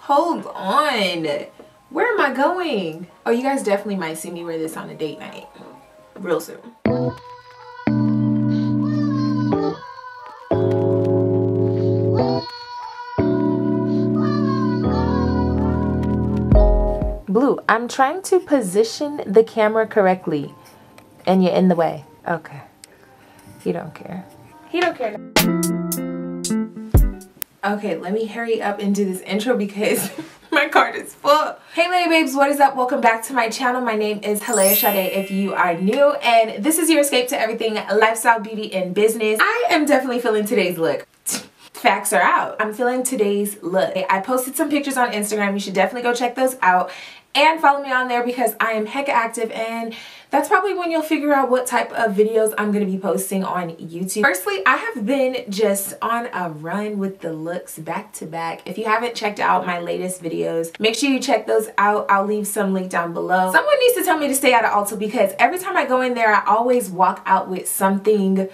Hold on. Where am I going? Oh, you guys definitely might see me wear this on a date night real soon. Blue, I'm trying to position the camera correctly and you're in the way. Okay. He don't care. He don't care. Okay, let me hurry up and do this intro because my card is full. Hey LayahBabes, what is up? Welcome back to my channel. My name is HallayahSade if you are new, and this is your escape to everything lifestyle, beauty, and business. I am definitely feeling today's look. Facts are out. I'm feeling today's look. I posted some pictures on Instagram. You should definitely go check those out and follow me on there because I am hecka active, and that's probably when you'll figure out what type of videos I'm going to be posting on YouTube. Firstly, I have been just on a run with the looks back to back. If you haven't checked out my latest videos, make sure you check those out. I'll leave some link down below. Someone needs to tell me to stay out of Ulta because every time I go in there, I always walk out with something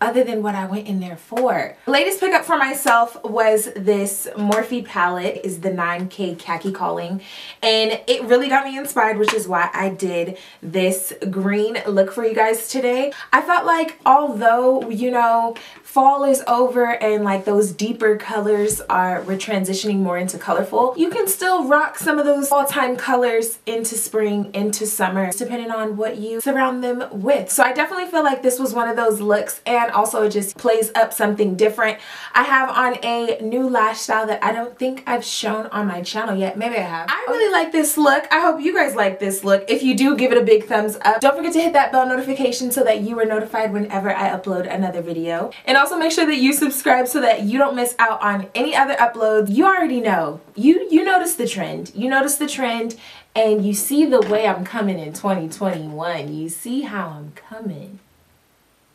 other than what I went in there for. The latest pickup for myself was this Morphe palette, is the 9K Khaki Calling, and it really got me inspired, which is why I did this green look for you guys today. I felt like although, you know, fall is over and like those deeper colors we're transitioning more into colorful, you can still rock some of those all-time colors into spring, into summer, depending on what you surround them with. So I definitely feel like this was one of those looks, and also it just plays up something different. I have on a new lash style that I don't think I've shown on my channel yet. Maybe I have. I really like this look. I hope you guys like this look. If you do, give it a big thumbs up. Don't forget to hit that bell notification so that you are notified whenever I upload another video. And also make sure that you subscribe so that you don't miss out on any other uploads. You already know. You notice the trend. You notice the trend, and you see the way I'm coming in 2021. You see how I'm coming.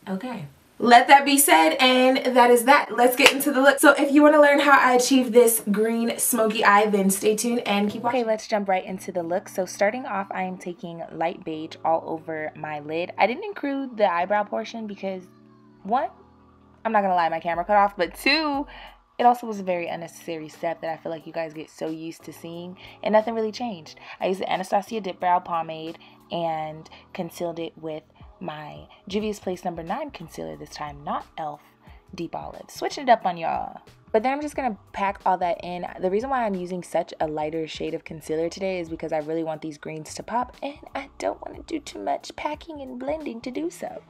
Okay. Let that be said, and that is that. Let's get into the look. So if you want to learn how I achieve this green smoky eye, then stay tuned and keep watching. Okay, let's jump right into the look. So starting off, I am taking light beige all over my lid. I didn't include the eyebrow portion because, one, I'm not gonna lie, my camera cut off, but two, it also was a very unnecessary step that I feel like you guys get so used to seeing, and nothing really changed. I used the Anastasia Dip Brow Pomade and concealed it with my Juvia's Place number 9 concealer this time, not e.l.f. Deep Olive. Switching it up on y'all. But then I'm just going to pack all that in. The reason why I'm using such a lighter shade of concealer today is because I really want these greens to pop, and I don't want to do too much packing and blending to do so.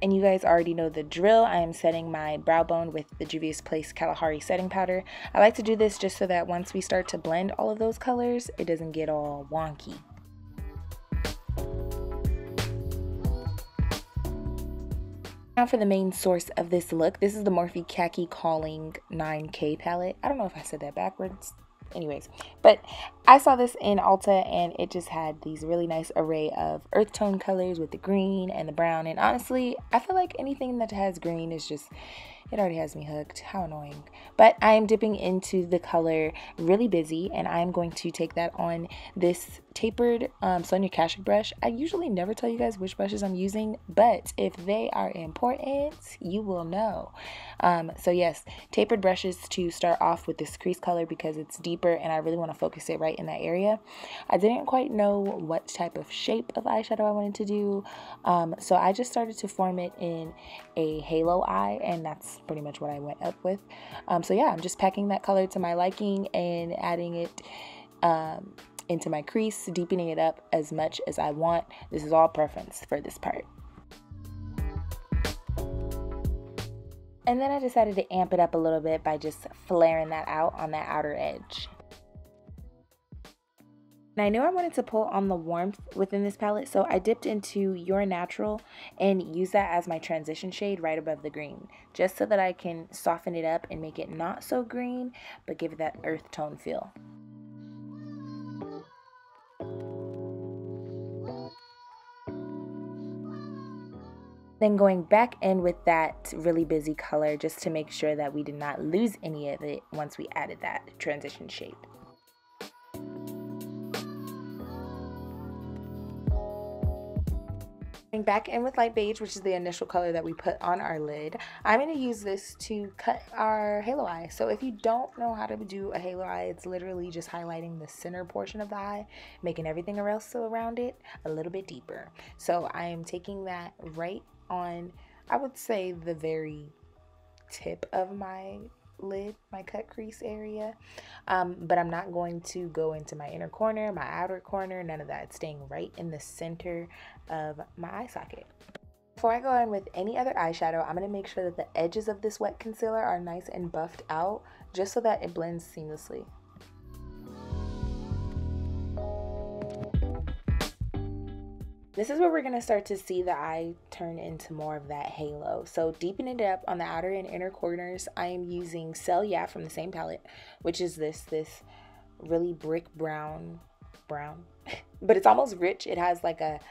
And you guys already know the drill. I am setting my brow bone with the Juvia's Place Kalahari setting powder. I like to do this just so that once we start to blend all of those colors, it doesn't get all wonky. Now for the main source of this look. This is the Morphe Khaki Calling 9K palette. I don't know if I said that backwards. Anyways, but I saw this in Ulta, and it just had these really nice array of earth tone colors with the green and the brown, and honestly I feel like anything that has green is just, it already has me hooked. How annoying. But I am dipping into the color Really Busy, and I'm going to take that on this tapered Sonia Kashuk brush. I usually never tell you guys which brushes I'm using, but if they are important, you will know. So yes, tapered brushes to start off with this crease color because it's deeper and I really want to focus it right in that area. I didn't quite know what type of shape of eyeshadow I wanted to do, so I just started to form it in a halo eye, and that's pretty much what I went up with. So yeah, I'm just packing that color to my liking and adding it into my crease, deepening it up as much as I want. This is all preference for this part. And then I decided to amp it up a little bit by just flaring that out on that outer edge. And I knew I wanted to pull on the warmth within this palette, so I dipped into Your Natural and used that as my transition shade right above the green, just so that I can soften it up and make it not so green, but give it that earth tone feel. Then going back in with that Really Busy color just to make sure that we did not lose any of it once we added that transition shade. Back in with light beige, which is the initial color that we put on our lid. I'm going to use this to cut our halo eye. So if you don't know how to do a halo eye, it's literally just highlighting the center portion of the eye, making everything else around it a little bit deeper. So I am taking that right on, I would say, the very tip of my lid, my cut crease area, but I'm not going to go into my inner corner, my outer corner, none of that. It's staying right in the center of my eye socket. Before I go in with any other eyeshadow, I'm going to make sure that the edges of this wet concealer are nice and buffed out, just so that it blends seamlessly. This is where we're going to start to see the eye turn into more of that halo. So deepen it up on the outer and inner corners. I am using LayahSade from the same palette, which is this really brick brown, but it's almost rich. It has like a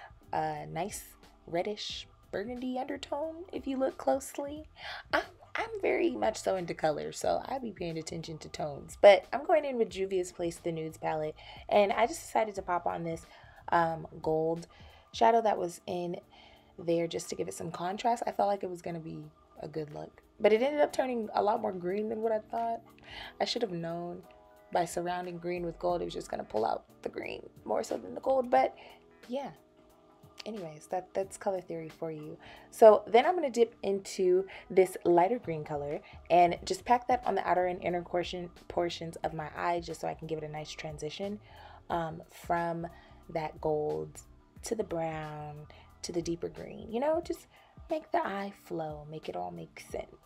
nice reddish burgundy undertone if you look closely. I'm very much so into color, so I be paying attention to tones. But I'm going in with Juvia's Place, the Nudes palette, and I just decided to pop on this gold shadow that was in there just to give it some contrast. I felt like it was going to be a good look, but it ended up turning a lot more green than what I thought. I should have known by surrounding green with gold it was just going to pull out the green more so than the gold. But yeah, anyways, that's color theory for you. So then I'm going to dip into this lighter green color and just pack that on the outer and inner portions of my eye, just so I can give it a nice transition from that gold to the brown to the deeper green. You know, just make the eye flow, make it all make sense.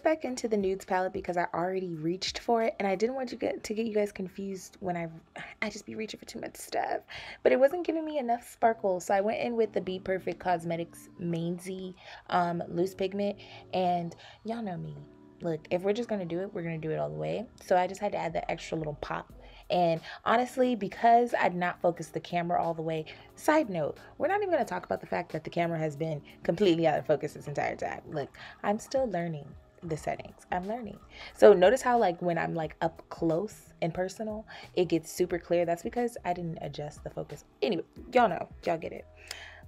Back into the Nudes palette because I already reached for it, and I didn't want to get you guys confused when I just be reaching for too much stuff, but it wasn't giving me enough sparkle. So I went in with the Be Perfect Cosmetics Mainsy loose pigment, and y'all know me. Look, if we're just gonna do it, we're gonna do it all the way. So I just had to add that extra little pop. And honestly, because I'd not focused the camera all the way, side note, we're not even going to talk about the fact that the camera has been completely out of focus this entire time. Look, I'm still learning the settings. I'm learning. So notice how like when I'm like up close and personal, it gets super clear. That's because I didn't adjust the focus. Anyway, y'all know, y'all get it.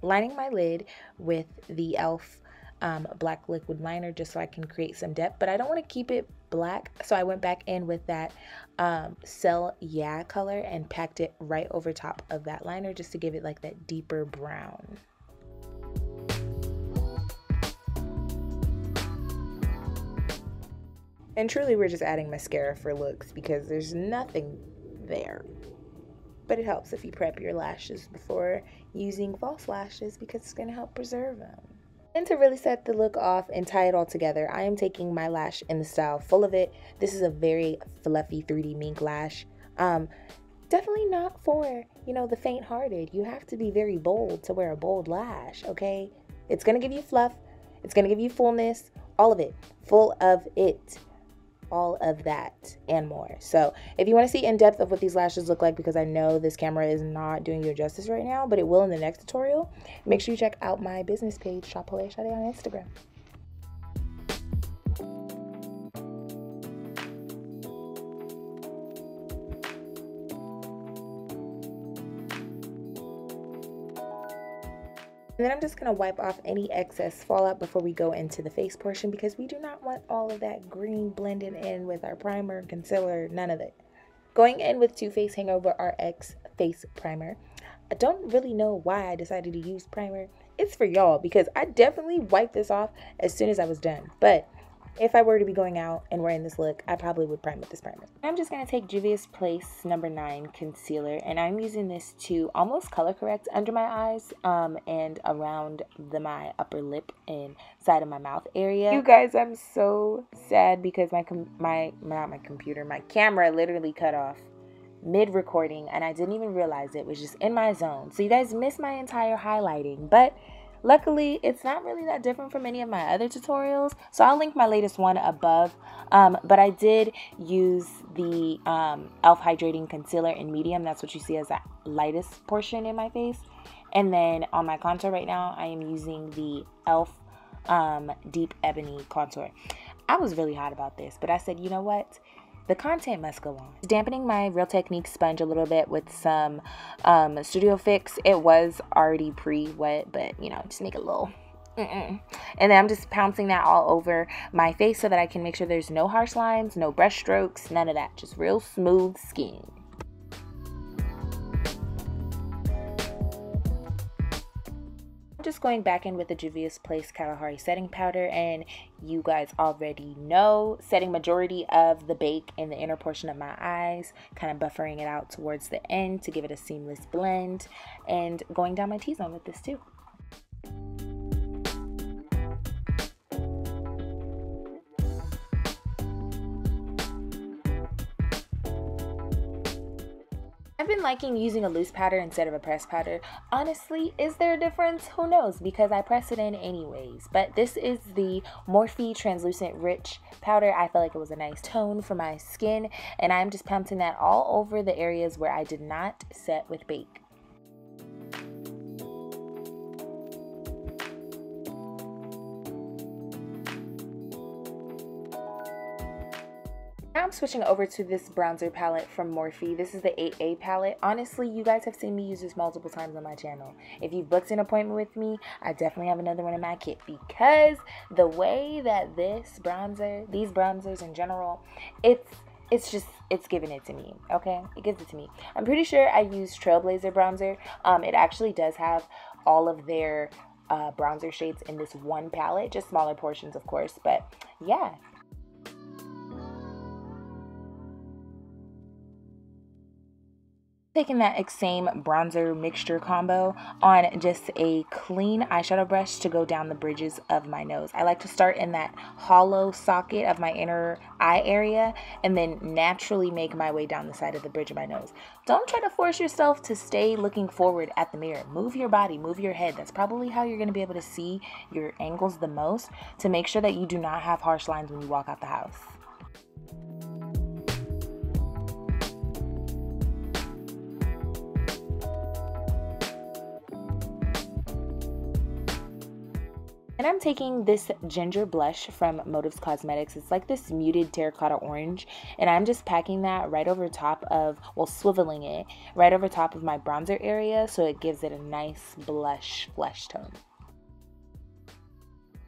Lining my lid with the e.l.f. Black liquid liner just so I can create some depth, but I don't want to keep it black, so I went back in with that LayahSade color and packed it right over top of that liner just to give it like that deeper brown. And truly we're just adding mascara for looks because there's nothing there, but it helps if you prep your lashes before using false lashes because it's going to help preserve them. And to really set the look off and tie it all together, I am taking my lash in the style Full of It. This is a very fluffy 3D mink lash. Definitely not for, you know, the faint-hearted. You have to be very bold to wear a bold lash, okay? It's going to give you fluff. It's going to give you fullness. All of it. Full of it. All of that and more. So if you want to see in depth of what these lashes look like, because I know this camera is not doing you justice right now, but it will in the next tutorial, make sure you check out my business page, Shop HallayahSade on Instagram. And then I'm just going to wipe off any excess fallout before we go into the face portion, because we do not want all of that green blended in with our primer, concealer, none of it. Going in with Too Faced Hangover RX Face Primer. I don't really know why I decided to use primer. It's for y'all, because I definitely wiped this off as soon as I was done. But if I were to be going out and wearing this look, I probably would prime with this primer. I'm just going to take Juvia's Place number 9 concealer, and I'm using this to almost color correct under my eyes and around my upper lip and side of my mouth area. You guys, I'm so sad because my camera literally cut off mid-recording, and I didn't even realize it was just in my zone. So you guys missed my entire highlighting, but luckily, it's not really that different from any of my other tutorials, so I'll link my latest one above. But I did use the e.l.f. Hydrating Concealer in medium. That's what you see as the lightest portion in my face. And then on my contour right now, I am using the e.l.f. Deep Ebony Contour. I was really hot about this, but I said, you know what? the content must go on. Dampening my Real Technique sponge a little bit with some Studio Fix. It was already pre-wet, but you know, just make it a little and then I'm just pouncing that all over my face so that I can make sure there's no harsh lines, no brush strokes, none of that. Just real smooth skin. I'm just going back in with the Juvia's Place Kalahari setting powder, and you guys already know, setting majority of the bake in the inner portion of my eyes, kind of buffering it out towards the end to give it a seamless blend, and going down my T-zone with this too. I've been liking using a loose powder instead of a pressed powder. Honestly, is there a difference? Who knows, because I press it in anyways. But this is the Morphe Translucent Rich powder. I felt like it was a nice tone for my skin, and I'm just pouncing that all over the areas where I did not set with bake. Now I'm switching over to this bronzer palette from Morphe. This is the 8A palette. Honestly, you guys have seen me use this multiple times on my channel. If you've booked an appointment with me, I definitely have another one in my kit, because the way that this bronzer, these bronzers in general, it's giving it to me, okay? It gives it to me. I'm pretty sure I used Trailblazer bronzer. It actually does have all of their bronzer shades in this one palette, just smaller portions, of course, but yeah. Taking that same bronzer mixture combo on just a clean eyeshadow brush to go down the bridges of my nose. I like to start in that hollow socket of my inner eye area and then naturally make my way down the side of the bridge of my nose. Don't try to force yourself to stay looking forward at the mirror. Move your body, move your head. That's probably how you're going to be able to see your angles the most, to make sure that you do not have harsh lines when you walk out the house. And I'm taking this ginger blush from Motives Cosmetics. It's like this muted terracotta orange, and I'm just packing that right over top of, well, swiveling it right over top of my bronzer area so it gives it a nice blush flesh tone.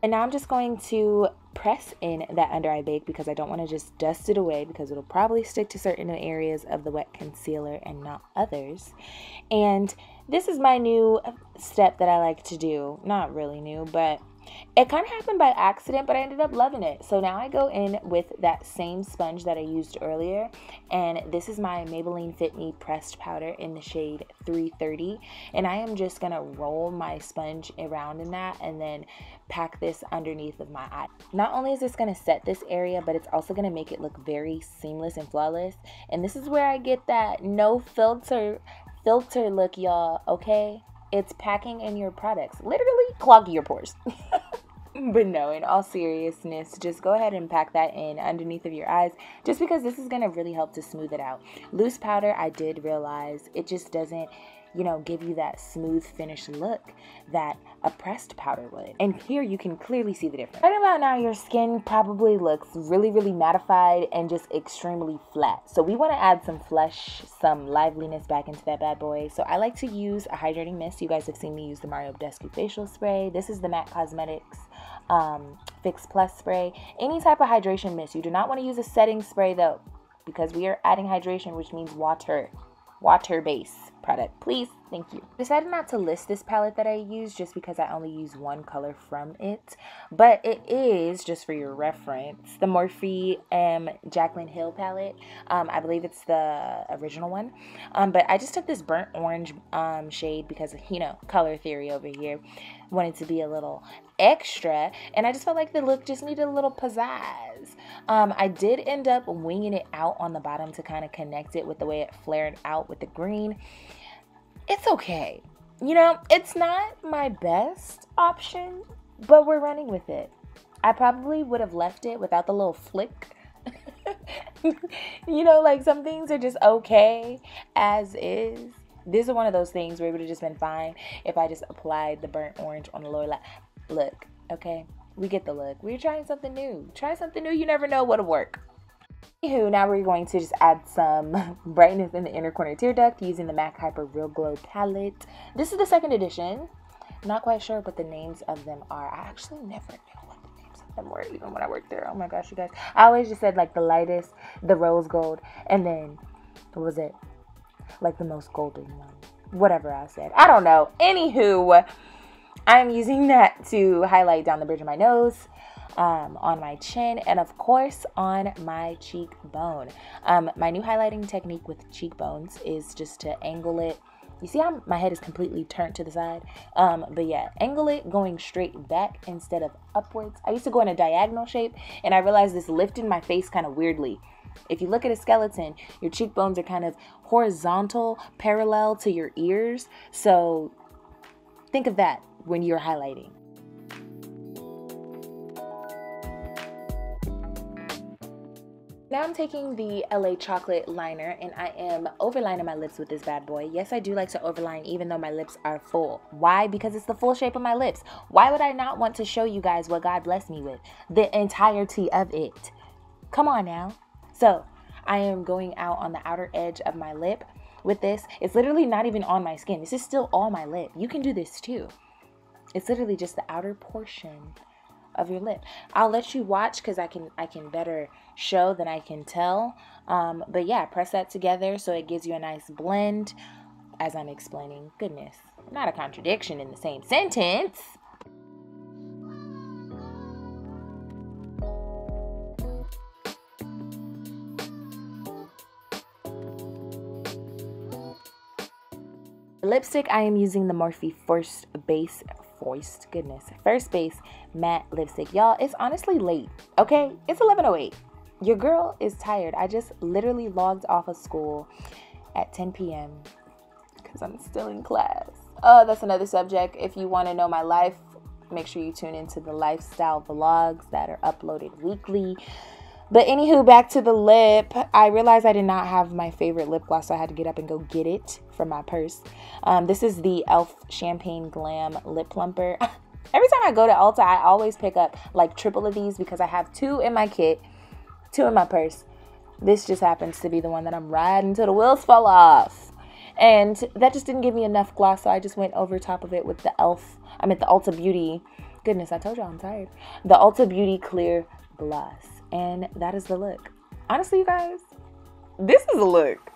And now I'm just going to press in that under eye bake because I don't want to just dust it away, because it'll probably stick to certain areas of the wet concealer and not others. And this is my new step that I like to do. Not really new, but it kind of happened by accident, but I ended up loving it. So now I go in with that same sponge that I used earlier, and this is my Maybelline Fit Me pressed powder in the shade 330, and I am just gonna roll my sponge around in that and then pack this underneath of my eye. Not only is this gonna set this area, but it's also gonna make it look very seamless and flawless. And this is where I get that no filter look, y'all, okay? It's packing in your products, literally clogging your pores. But no, in all seriousness, just go ahead and pack that in underneath of your eyes, just because this is going to really help to smooth it out. Loose powder, I did realize, it just doesn't, you know, give you that smooth finish look that a pressed powder would. And here you can clearly see the difference. Right about now, your skin probably looks really, really mattified and just extremely flat. So we want to add some flesh, some liveliness back into that bad boy. So I like to use a hydrating mist. You guys have seen me use the Mario Badescu facial spray. This is the MAC Cosmetics Fix Plus spray. Any type of hydration mist. You do not want to use a setting spray though, because we are adding hydration, which means water-based product, please. Thank you. Decided not to list this palette that I use just because I only use one color from it, but it is, just for your reference, the Morphe Jaclyn Hill palette. I believe it's the original one, but I just took this burnt orange shade because, you know, color theory over here. Wanted to be a little extra, and I just felt like the look just needed a little pizzazz. I did end up winging it out on the bottom to kind of connect it with the way it flared out with the green. It's okay. You know, it's not my best option, but we're running with it. I probably would have left it without the little flick. You know, like some things are just okay as is. This is one of those things where it would have just been fine if I just applied the burnt orange on the lower lip. Look, okay? We get the look. We're trying something new. Try something new. You never know what'll work. Anywho, now we're going to just add some brightness in the inner corner tear duct using the MAC Hyper Real Glow palette. This is the second edition. Not quite sure what the names of them are. I actually never knew what the names of them were, even when I worked there. Oh my gosh, you guys. I always just said like the lightest, the rose gold, and then, what was it? Like the most golden one. Whatever I said. I don't know. Anywho, I'm using that to highlight down the bridge of my nose, on my chin, and of course on my cheekbone. My new highlighting technique with cheekbones is just to angle it. You see how my head is completely turned to the side? But yeah, angle it going straight back instead of upwards. I used to go in a diagonal shape, and I realized this lifted my face kind of weirdly. If you look at a skeleton, your cheekbones are kind of horizontal, parallel to your ears. So think of that when you're highlighting. Now I'm taking the LA chocolate liner and I am overlining my lips with this bad boy. Yes, I do like to overline even though my lips are full. Why? Because it's the full shape of my lips. Why would I not want to show you guys what God blessed me with? The entirety of it. Come on now. So I am going out on the outer edge of my lip with this. It's literally not even on my skin. This is still all my lip. You can do this too. It's literally just the outer portion of your lip. I'll let you watch because I can better show than I can tell. But yeah, press that together so it gives you a nice blend as I'm explaining. Goodness, not a contradiction in the same sentence. Lipstick, I am using the Morphe First Base matte lipstick. Y'all, it's honestly late, okay? It's 11:08. Your girl is tired. I just literally logged off of school at 10 p.m. because I'm still in class. That's another subject. If you want to know my life, make sure you tune into the lifestyle vlogs that are uploaded weekly. But anywho, back to the lip. I realized I did not have my favorite lip gloss, so I had to get up and go get it from my purse. This is the e.l.f. Champagne Glam Lip Plumper. Every time I go to Ulta, I always pick up like triple of these because I have 2 in my kit, 2 in my purse. This just happens to be the one that I'm riding till the wheels fall off. And that just didn't give me enough gloss, so I just went over top of it with the the Ulta Beauty. Goodness, I told y'all I'm tired. The Ulta Beauty Clear Gloss. And that is the look. Honestly, you guys, this is a look.